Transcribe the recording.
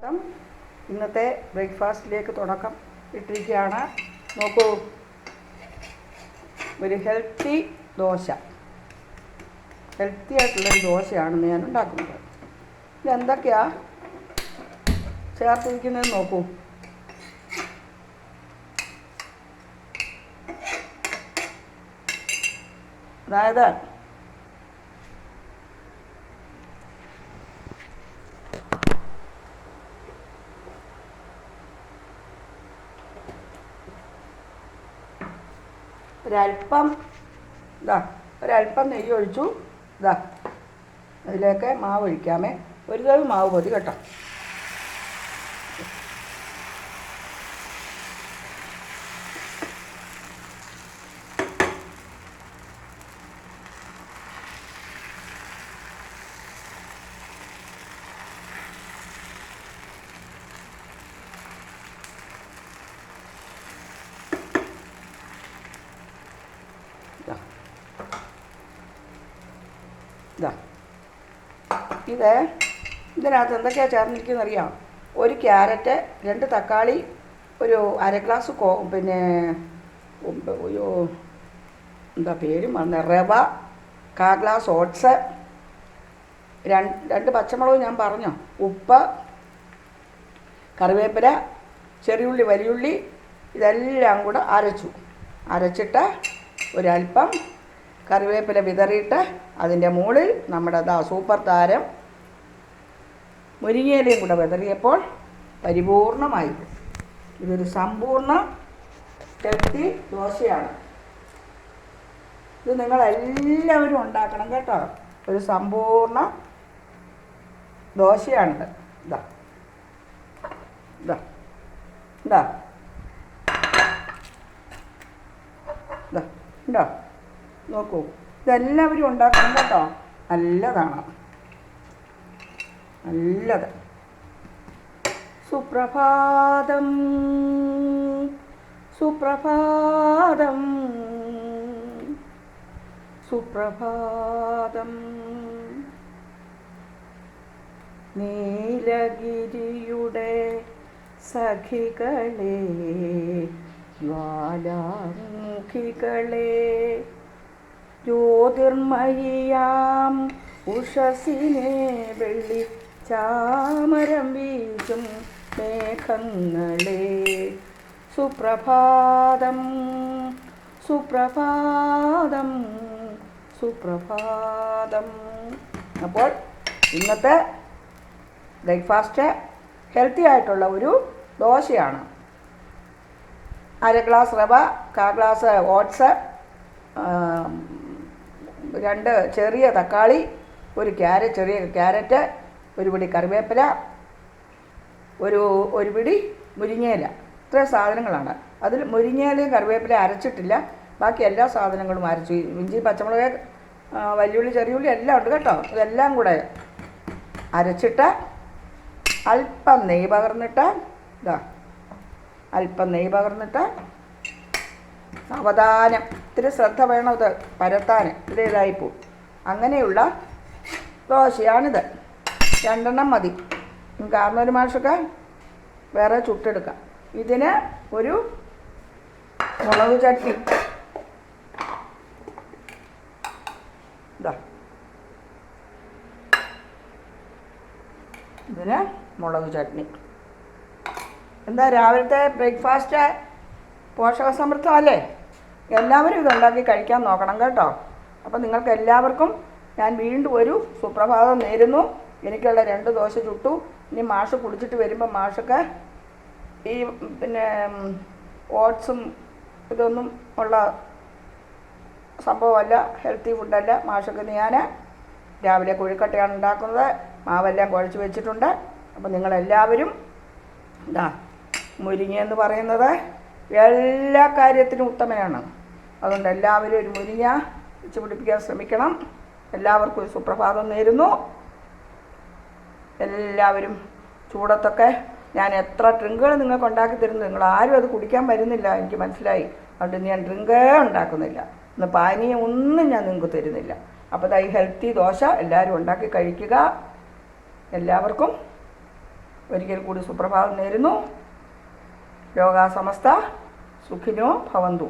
ഇന്നത്തെ ബ്രേക്ക്ഫാസ്റ്റിലേക്ക് തുടക്കം ഇട്ടിരിക്കുകയാണ്. നോക്കൂ, ഒരു ഹെൽത്തി ആയിട്ടുള്ളൊരു ദോശയാണ് ഞാൻ ഉണ്ടാക്കുന്നത്. ഇതെന്തൊക്കെയാണ് ചേർത്തിരിക്കുന്നത് നോക്കൂ. അതായത് ഒരല്പം നെയ്യ് ഒഴിച്ചു. അതിലേക്ക് മാവ് ഒഴിക്കാമേ. ഒരു തവി മാവ് മതി കേട്ടോ. ഇതിനകത്ത് എന്തൊക്കെയാണ് ചേർന്നിരിക്കുന്നത് അറിയാം? ഒരു ക്യാരറ്റ്, 2 തക്കാളി, ഒരു അര ഗ്ലാസ് എന്താ പേര് മറന്ന റവ, 1/4 ഗ്ലാസ് ഓട്സ്, 2 പച്ചമുളക് ഞാൻ പറഞ്ഞോ, ഉപ്പ്, കറിവേപ്പില, ചെറിയുള്ളി, വലിയുള്ളി, ഇതെല്ലാം കൂടെ അരച്ചിട്ട് ഒരല്പം കറിവേപ്പില വിതറിയിട്ട് അതിൻ്റെ മുകളിൽ നമ്മുടെ സൂപ്പർ താരം മുരിങ്ങയിലയും കൂടെ വിതറിയപ്പോൾ പരിപൂർണമായി. ഇതൊരു സമ്പൂർണ്ണ ഹെൽത്തി ദോശയാണ്. ഇത് നിങ്ങളെല്ലാവരും ഉണ്ടാക്കണം കേട്ടോ. ഒരു സമ്പൂർണ്ണ ദോശയാണിത്. ഉണ്ടോ? നോക്കൂ, ഇതെല്ലാവരും ഉണ്ടാക്കണം കേട്ടോ. നല്ലതാണ്. സുപ്രഭാതം സുപ്രഭാതം സുപ്രഭാതം. നീലഗിരിയുടെ സഖികളെ, ജ്വാലാമുഖികളെ, ജ്യോതിർമയിയാം ഉഷസിനെ വെള്ളി ചാമരം വീശും മേഘങ്ങളെ, സുപ്രഭാതം സുപ്രഭാതം സുപ്രഭാതം. അപ്പോൾ ഇന്നത്തെ ബ്രേക്ക്ഫാസ്റ്റ് ഹെൽത്തി ആയിട്ടുള്ള ഒരു ദോശയാണ്. 1/2 ഗ്ലാസ് റവ, 1/4 ഗ്ലാസ് ഓട്സ്, 2 ചെറിയ തക്കാളി, ഒരു ചെറിയ ക്യാരറ്റ്, ഒരു പിടി കറിവേപ്പില, ഒരു പിടി മുരിങ്ങയില. ഇത്രയും സാധനങ്ങളാണ്. അതിൽ മുരിങ്ങയിലയും കറിവേപ്പില അരച്ചിട്ടില്ല. ബാക്കി എല്ലാ സാധനങ്ങളും അരച്ചു. ഇഞ്ചി, പച്ചമുളക്, വലിയുള്ളി, ചെറിയുള്ളി എല്ലാം ഉണ്ട് കേട്ടോ. ഇതെല്ലാം കൂടെ അരച്ചിട്ട് അല്പം നെയ്യ് പകർന്നിട്ട് സാവധാനം, ഇത്തിരി ശ്രദ്ധ വേണം ഇത് പരത്താൻ, ഇതായിപ്പോവും. അങ്ങനെയുള്ള ദോശയാണിത്. 2 എണ്ണം മതി. കാരണവര് മാഷൊക്കെ വേറെ ചുട്ടെടുക്കാം. ഇതിന് ഒരു മുളക് ചട്നി, ഇതിന് മുളക് ചട്നി. എന്താ രാവിലത്തെ ബ്രേക്ക്ഫാസ്റ്റ് പോഷകസമൃദ്ധമല്ലേ? എല്ലാവരും ഇതുണ്ടാക്കി കഴിക്കാൻ നോക്കണം കേട്ടോ. അപ്പം നിങ്ങൾക്ക് എല്ലാവർക്കും ഞാൻ വീണ്ടും ഒരു സുപ്രഭാതം നേരുന്നു. എനിക്കുള്ള 2 ദോശ ചുട്ടു. ഇനി മാഷ് കുടിച്ചിട്ട് വരുമ്പോൾ മാഷൊക്കെ ഈ ഓട്സും ഇതൊന്നും ഉള്ള സംഭവമല്ല, ഹെൽത്തി ഫുഡല്ല. മാഷൊക്കെ ഞാൻ രാവിലെ കൊഴുക്കട്ടയാണ് ഉണ്ടാക്കുന്നത്. മാവെല്ലാം കുഴച്ച് വെച്ചിട്ടുണ്ട്. അപ്പം നിങ്ങളെല്ലാവരും മുരിങ്ങ എന്ന് പറയുന്നത് എല്ലാ കാര്യത്തിനും ഉത്തമനാണ്. അതുകൊണ്ട് എല്ലാവരും ഒരു മുരിങ്ങ വെച്ച് പിടിപ്പിക്കാൻ ശ്രമിക്കണം. എല്ലാവർക്കും ഒരു സുപ്രഭാതം നേരുന്നു. എല്ലാവരും ചൂടത്തൊക്കെ ഞാൻ എത്ര ഡ്രിങ്കുകൾ നിങ്ങൾക്ക് ഉണ്ടാക്കി തരുന്നു. നിങ്ങൾ ആരും അത് കുടിക്കാൻ വരുന്നില്ല, എനിക്ക് മനസ്സിലായി. അതുകൊണ്ട് ഞാൻ ഡ്രിങ്കേ ഉണ്ടാക്കുന്നില്ല. ഇന്ന് പാനീയം ഒന്നും ഞാൻ നിങ്ങൾക്ക് തരുന്നില്ല. അപ്പോൾ ഈ ഹെൽത്തി ദോശ എല്ലാവരും ഉണ്ടാക്കി കഴിക്കുക. എല്ലാവർക്കും ഒരിക്കൽ കൂടി സുപ്രഭാതം നേരുന്നു. ലോകാ സമസ്ത സുഖിനോ ഭവന്തു.